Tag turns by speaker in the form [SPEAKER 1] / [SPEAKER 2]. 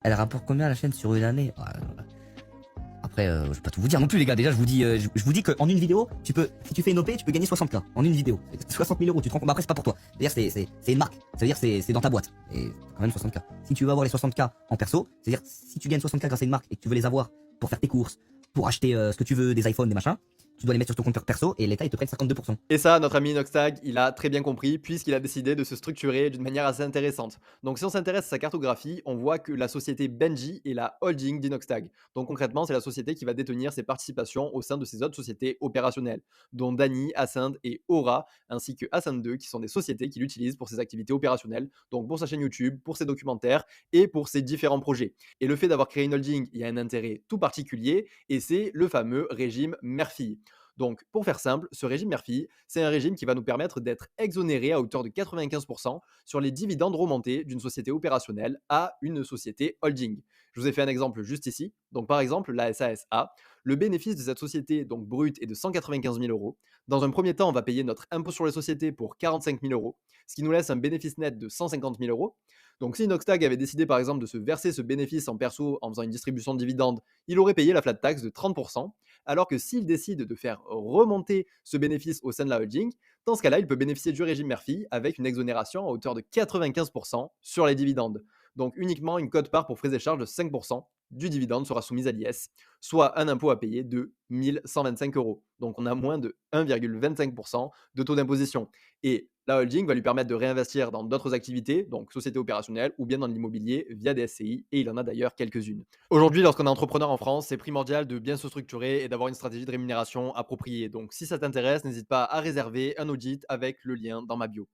[SPEAKER 1] Elle rapporte combien la chaîne sur une année? Après, je vais pas tout vous dire non plus, les gars. Déjà, je vous dis qu'en une vidéo, si tu fais une OP, tu peux gagner 60K en une vidéo. 60 000 euros, tu te rends compte? Bah, après, c'est pas pour toi. C'est-à-dire, c'est une marque. C'est-à-dire, c'est dans ta boîte. Et quand même 60K. Si tu veux avoir les 60K en perso, c'est-à-dire, si tu gagnes 60K grâce à une marque et que tu veux les avoir pour faire tes courses, pour acheter ce que tu veux, des iPhones, des machins, tu dois les mettre sur ton compte perso et l'État, il te prête 52%.
[SPEAKER 2] Et ça, notre ami Inoxtag, il a très bien compris puisqu'il a décidé de se structurer d'une manière assez intéressante. Donc si on s'intéresse à sa cartographie, on voit que la société Benji est la holding d'Inoxtag. Donc concrètement, c'est la société qui va détenir ses participations au sein de ses autres sociétés opérationnelles, dont Dany, Ascend et Aura, ainsi que Ascend 2, qui sont des sociétés qu'il utilise pour ses activités opérationnelles, donc pour sa chaîne YouTube, pour ses documentaires et pour ses différents projets. Et le fait d'avoir créé une holding, il y a un intérêt tout particulier, et c'est le fameux régime mère-fille. Donc, pour faire simple, ce régime mère-fille, c'est un régime qui va nous permettre d'être exonéré à hauteur de 95% sur les dividendes remontés d'une société opérationnelle à une société holding. Je vous ai fait un exemple juste ici. Donc, par exemple, la SASA, le bénéfice de cette société, donc brut, est de 195 000 euros. Dans un premier temps, on va payer notre impôt sur les sociétés pour 45 000 euros, ce qui nous laisse un bénéfice net de 150 000 euros. Donc, si Inoxtag avait décidé, par exemple, de se verser ce bénéfice en perso en faisant une distribution de dividendes, il aurait payé la flat tax de 30%. Alors que s'il décide de faire remonter ce bénéfice au sein de la holding, dans ce cas-là, il peut bénéficier du régime mère-fille avec une exonération à hauteur de 95% sur les dividendes. Donc uniquement une cote-part pour frais et charges de 5% du dividende sera soumise à l'IS, soit un impôt à payer de 1125 euros. Donc on a moins de 1,25% de taux d'imposition. Et la holding va lui permettre de réinvestir dans d'autres activités, donc société opérationnelle ou bien dans l'immobilier via des SCI, et il en a d'ailleurs quelques-unes. Aujourd'hui, lorsqu'on est entrepreneur en France, c'est primordial de bien se structurer et d'avoir une stratégie de rémunération appropriée. Donc si ça t'intéresse, n'hésite pas à réserver un audit avec le lien dans ma bio.